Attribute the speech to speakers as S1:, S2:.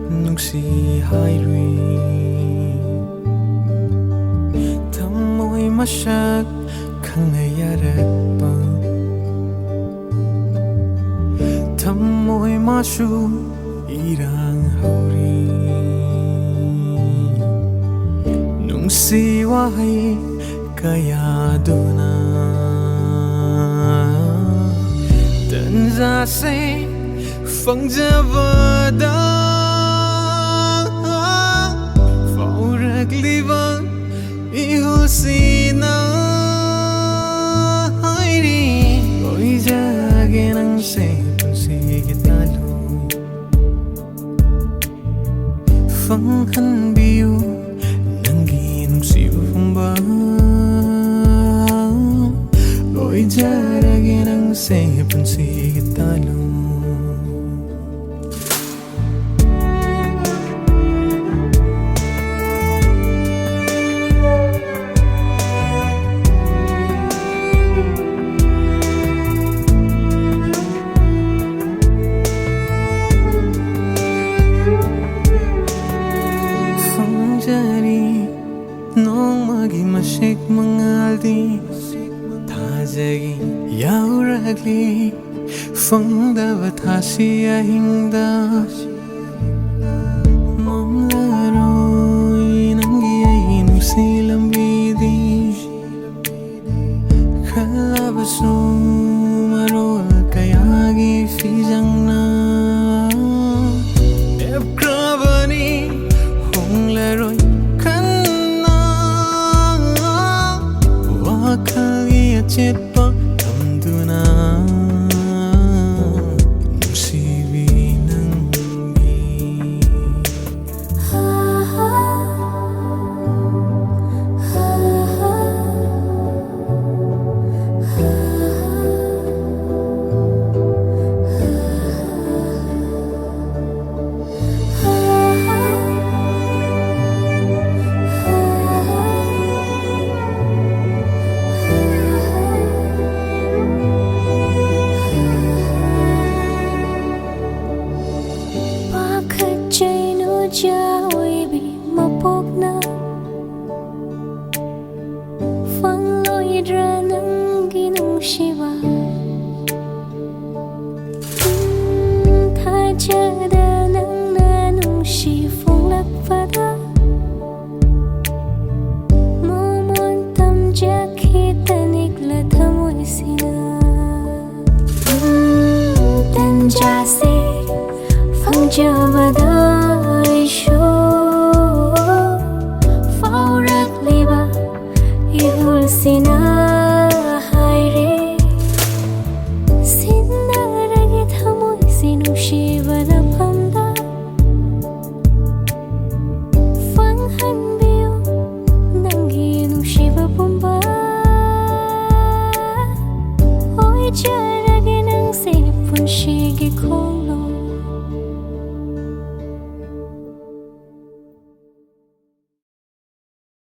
S1: nungsi hairui thamoi masak khangna yarakpa thamoi masu irang hauri nungsi wahai kayaduna tanza se fangjabada fauragliba ihusina hairi oijarage nangse punsige talo fanghanbiu nangi nungsiba fangba oijarage nangse punsige talo mangaldi thajagi yauragli fangdaba thasi ahingda mamlaroi nangi ai nungsi lambidi khalabasu marol kayagi fijangna epkrabani honglaroi Chitpa tamduna nungsibi nangi Jabada